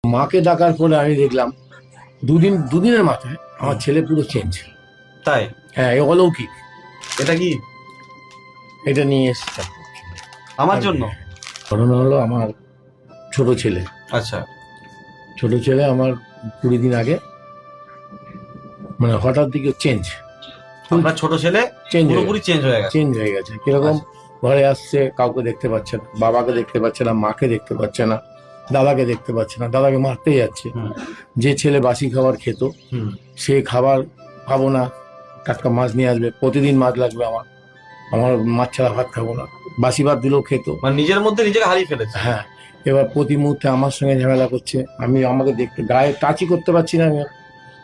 মাকে ডাকার পরে আমি দেখলাম দুদিনের মাথায় আমার ছেলে পুরো চেঞ্জ। তাই? হ্যাঁ, অলৌকিক। এটা কি এটা নিয়ে এসেছি আমার জন্য? ঘটনা হলো আমার ছোট ছেলে আচ্ছা। আমার 20 দিন আগে মানে হঠাৎ দিকে চেঞ্জ। আপনার ছোট ছেলে পুরোপুরি চেঞ্জ হয়ে গেছে। কিরকম? ঘরে আসছে, কাউকে দেখতে পাচ্ছে না, বাবাকে দেখতে পাচ্ছে না, মাকে দেখতে পাচ্ছে না, দাদাকে দেখতে পাচ্ছে না, দাদাকে মারতে যাচ্ছে। যে ছেলে বাসি খাবার খেত সে খাবার খাবো না, টাটকা মাছ নিয়ে আসবে, প্রতিদিন মাছ লাগবে আমার মাছ ছাড়া ভাত খাবো না, বাসি ভাত দিলেও খেত। মানে নিজের মধ্যে নিজেকে হারিয়ে ফেলেছে। হ্যাঁ, এবার প্রতি মুহূর্তে আমার সঙ্গে ঝামেলা করছে। আমাকে দেখতে গায়ে টাচই করতে পারছি না, আমি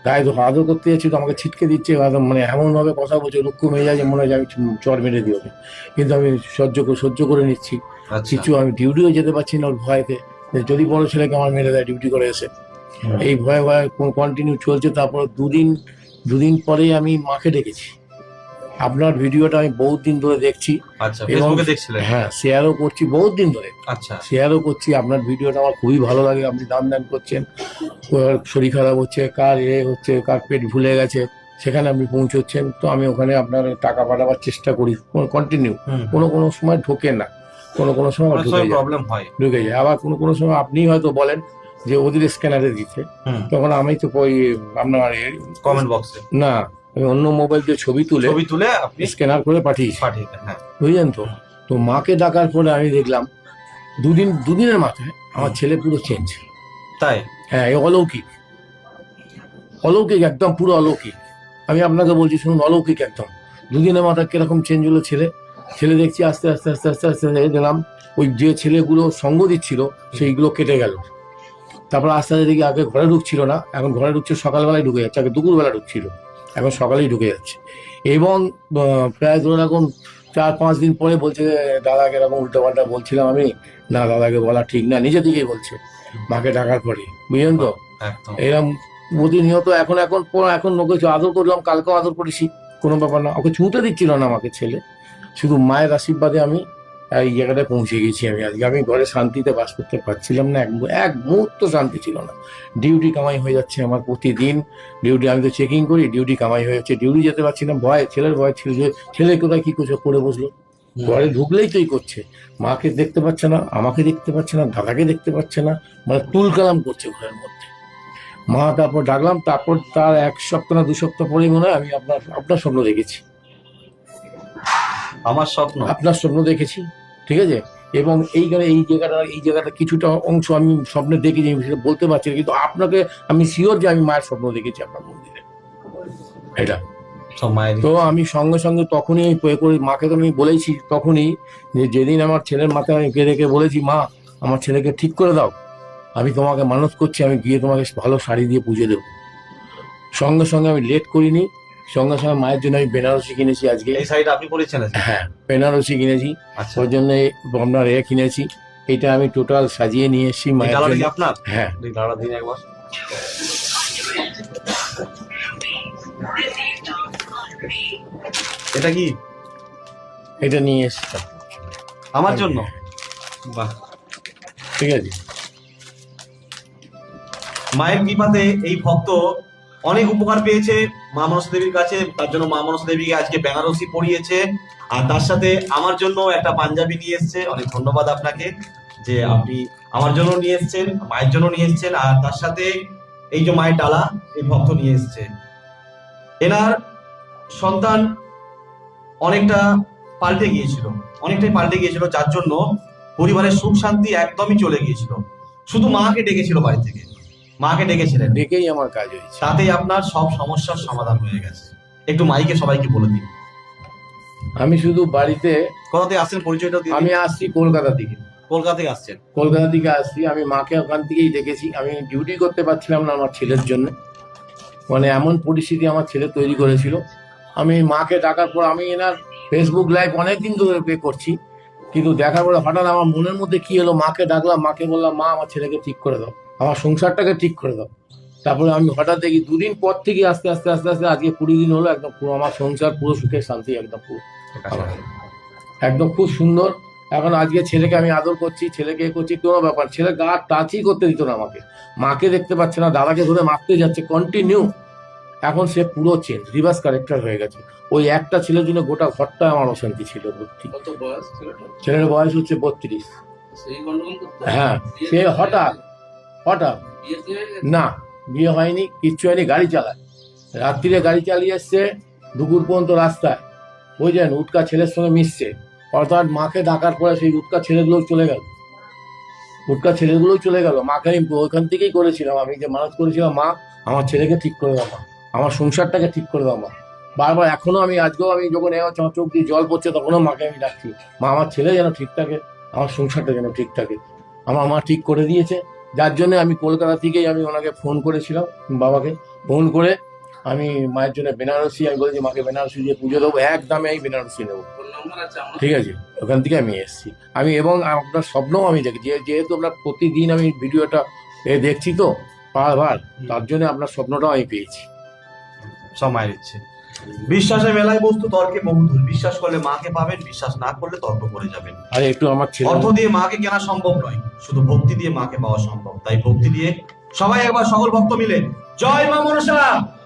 গায়ে আদর করতে যাচ্ছি তো আমাকে ছিটকে দিচ্ছে, মানে এমন ভাবে কথা বলছে, রুক্ষ মেজাজে মনে হয় আমি চর মেরে দিও। কিন্তু আমি সহ্য করে নিচ্ছি। কিছু আমি ডিউটিও যেতে পারছি না ওর ভয়তে, যদি বড় ছেলেকে আমার মেরে দেয় ডিউটি করে এসে। এই ভয়ে কন্টিনিউ চলছে। তারপর দুদিন পরেই আমি মাকে ডেকেছি। আপনার ভিডিওটা আমি বহুত দিন ধরে দেখছি। আচ্ছা, ফেসবুকে দেখছিলেন? হ্যাঁ, শেয়ারও করছি বহুত দিন ধরে। আচ্ছা, শেয়ারও করছি। আপনার ভিডিওটা আমার খুবই ভালো লাগে। আপনি দান করছেন, শরীর খারাপ হচ্ছে, কার হচ্ছে, কার পেট ভুলে গেছে, সেখানে আপনি পৌঁছচ্ছেন। তো আমি ওখানে আপনার টাকা পাঠাবার চেষ্টা করি কন্টিনিউ। কোনো সময় ঢোকে না, কোনো সময় ঢুকে যায়। আবার কোনো সময় আপনি হয়তো বলেন যে ওদের স্ক্যানারে দিতে, তখন আমি তো ওই আপনার কমেন্ট বক্সে না, আমি অন্য মোবাইল দিয়ে ছবি তুলে আপনি স্ক্যানার করে পাঠিয়েছি। বুঝলেন তো? তো মাকে ডাকার পরে আমি দেখলাম দুদিনের মাথায় আমার ছেলে পুরো চেঞ্জ। তাই? হ্যাঁ, অলৌকিক, একদম পুরো অলৌকিক। আমি আপনাকে বলছি, শুনুন, অলৌকিক একদম। দুদিনের মাথায় কিরকম চেঞ্জ হলো ছেলে দেখছি আস্তে আস্তে আস্তে আস্তে আস্তে দেখলাম ওই যে ছেলেগুলো সঙ্গ দিচ্ছিল সেইগুলো কেটে গেল। তারপর আস্তে আস্তে দেখি আগে ঘরে ঢুকছিল না, এখন ঘরে ঢুকছে সকালবেলায় ঢুকে যাচ্ছে। আগে দুপুরবেলা ঢুকছিল, এখন সকালেই ঢুকে যাচ্ছে। এবং প্রায় ধরুন এখন 4-5 দিন পরে বলছে দাদাকে এরকম উল্টোপাল্টা বলছিলাম আমি, না দাদাকে বলা ঠিক না, নিজে থেকেই বলছে মাকে ডাকার পরে। বুঝলেন তো? এরকম প্রতিনিয়ত এখন ওকে আদর করলাম, কালকেও আদর করেছি, কোনো ব্যাপার না। ওকে ছুঁতে দিচ্ছিল না আমাকে ছেলে, শুধু মায়ের আশীর্বাদে আমি এই জায়গাটায় পৌঁছে গেছি। আমি ঘরে শান্তিতে বাস করতে পারছিলাম না, এক মুহূর্ত শান্তি ছিল না। ডিউটি কামাই হয়ে যাচ্ছে আমার প্রতিদিন। ডিউটি আমি তো চেকিং করি, ডিউটি কামাই হয়ে যাচ্ছে, ডিউটি যেতে পারছি না। ছেলের ভয় ছিল যে ছেলে কোথায় কি করছে, করে বসলো। ঘরে ঢুকলেই তোই করছে, মাকে দেখতে পাচ্ছে না, আমাকে দেখতে পাচ্ছে না, দাদাকে দেখতে পাচ্ছে না, মানে তুলকালাম করছে ঘরের মধ্যে। মা তারপর ডাকলাম, তারপর তার 1 সপ্তাহ না 2 সপ্তাহ পরেই মনে হয় আমি আপনার স্বপ্ন দেখেছি। আপনার স্বপ্ন দেখেছি, ঠিক আছে? এবং এই জায়গাটা কিছুটা অংশ আমি স্বপ্নে দেখেছি, সেটা বলতে পারছি না, কিন্তু আপনাকে আমি শিওর যে আমি মায়ের স্বপ্ন দেখেছি আপনার মন্দিরে। এটা তো আমি সঙ্গে সঙ্গে তখনই মাকে তো আমি বলেছি তখনই, যে যেদিন আমার ছেলের মাথায় আমি রেখে বলেছি, মা আমার ছেলেকে ঠিক করে দাও, আমি তোমাকে মানত করছি, আমি গিয়ে তোমাকে ভালো শাড়ি দিয়ে পুজো দেবো। সঙ্গে সঙ্গে আমি লেট করিনি, সঙ্গে সঙ্গে মায়ের জন্য আমি বেনারসি কিনেছি। আজকে এই শাড়িটা আপনি পরেছেন? হ্যাঁ, বেনারসি কিনেছি। ওর জন্য আপনার কিনেছি। এটা আমি টোটাল সাজিয়ে নিয়ে এসেছি মায়ের জন্য। আপনার? হ্যাঁ। দিন একবার। এটা কি? এটা নিয়ে এসেছি আমার জন্য? বাহ, ঠিক আছে। মায়ের কৃপাতে এই ভক্ত অনেক উপকার পেয়েছে মা মনসা দেবীর কাছে, তার জন্য মা মনসা দেবীকে আজকে বেনারসি পরিয়েছে, আর তার সাথে আমার জন্য একটা পাঞ্জাবি নিয়ে এসছে। অনেক ধন্যবাদ আপনাকে যে আপনি আমার জন্য নিয়ে এসছেন, মায়ের জন্য নিয়ে এসছেন, আর তার সাথে এই যে মায়ের ডালা এই ভক্ত নিয়ে এসছে। এনার সন্তান অনেকটাই পাল্টে গিয়েছিল, যার জন্য পরিবারের সুখ শান্তি একদমই চলে গিয়েছিল। শুধু মাকে ডেকেছিল, বাড়ি থেকে মাকে ডেকেছিলেন, ডেকেই আমার কাজ হয়েছে। তাতেই আপনার সব সমস্যার সমাধান হয়ে গেছে। একটু মাইকে সবাইকে বলে দিন। আমি শুধু বাড়িতে কোথা থেকে আসছেন পরিচয়টা দিন। আমি আসছি কলকাতা থেকে। কলকাতা থেকে আসছেন? কলকাতা থেকে আসছি। আমি মাকে ওখান থেকেই ডেকেছি। আমি ডিউটি করতে পারছিলাম না আমার ছেলের জন্য, মানে এমন পরিস্থিতি আমার ছেলে তৈরি করেছিল। আমি মাকে ডাকার পর আমি এনার ফেসবুক লাইভ অনেকদিন ধরে পে করছি, কিন্তু দেখার পরে হঠাৎ আমার মনের মধ্যে কি হলো, মাকে ডাকলাম, মাকে বললাম, মা আমার ছেলেকে ঠিক করে দাও, আমার সংসারটাকে ঠিক করে দাও। তারপরে আমি হঠাৎ দেখি 2 দিন পর থেকে আস্তে আস্তে আস্তে আস্তে আজকে 20 দিন হলো, একদম পুরো আমার সংসার পুরো সুখে শান্তি, একদম পুরো একদম খুব সুন্দর। এখন আজকে ছেলেকে আমি আদর করছি, ছেলেকে এ করছি, কোনো ব্যাপার, ছেলে গা টাচই করতে দিত না আমাকে, মাকে দেখতে পাচ্ছে না, দাদাকে ধরে মারতে যাচ্ছে কন্টিনিউ। এখন সে পুরো চেঞ্জ, রিভার্স ক্যারেক্টার হয়ে গেছে। ওই একটা ছেলের জন্য গোটা ঘরটা আমার অশান্তি ছিল ভর্তি। কত বয়স ছেলেটা? ছেলের বয়স হচ্ছে 32। সেই গন্ডগোল করতো? হ্যাঁ, বিয়ে সে দিয়ে- হঠাৎ বিয়ে দিয়ে গেছে? না, বিয়ে হয়নি, কিচ্ছু হয়নি, গাড়ি চালায়, রাত্রিরে গাড়ি চালিয়ে এসছে, দুপুর পর্যন্ত রাস্তায় বুঝলেন উটকা ছেলের সঙ্গে মিশছে। অর্থাৎ মাকে ডাকার পরে সেই উটকা ছেলেগুলো চলে গেল, উটকা ছেলেগুলো চলে গেল। মাকে আমি ওইখান থেকেই করেছিলাম, আমি যে মানুষ করেছিলাম, মা আমার ছেলেকে ঠিক করে দাও, মা আমার সংসারটাকে ঠিক করে দাও, মা বারবার। এখনো আমি আজকেও আমি যখন চোখ দিয়ে জল পড়ছে তখনও মাকে আমি ডাকছি, মা আমার ছেলে যেন ঠিক থাকে, আমার সংসারটা যেন ঠিক থাকে। আমার মা ঠিক করে দিয়েছে, যার জন্য আমি কলকাতা থেকেই আমি ওনাকে ফোন করেছিলাম, বাবাকে ফোন করে আমি মায়ের জন্য বেনারসি, আমি বলেছি মাকে বেনারসি দিয়ে পুজো দেবো, এক দামে আমি বেনারসি নেবো, ফোন নাম্বার আছে আমার? ঠিক আছে। ওখান থেকে আমি এসেছি আমি, এবং আপনার স্বপ্নও আমি দেখি, যেহেতু আপনার প্রতিদিন আমি ভিডিওটা দেখছি তো বারবার, তার জন্য আপনার স্বপ্নটাও আমি পেয়েছি। সব মায়ের ইচ্ছে। বিশ্বাসে মেলায় বস্তু, তর্কে বহুদূর। বিশ্বাস করলে মাকে পাবেন, বিশ্বাস না করলে তর্ক করে যাবেন। আর একটু আমার ছেলে, অর্থ দিয়ে মাকে কেনা সম্ভব নয়, শুধু ভক্তি দিয়ে মাকে পাওয়া সম্ভব। তাই ভক্তি দিয়ে সবাই একবার সকল ভক্ত মিলে জয় মা মনসা।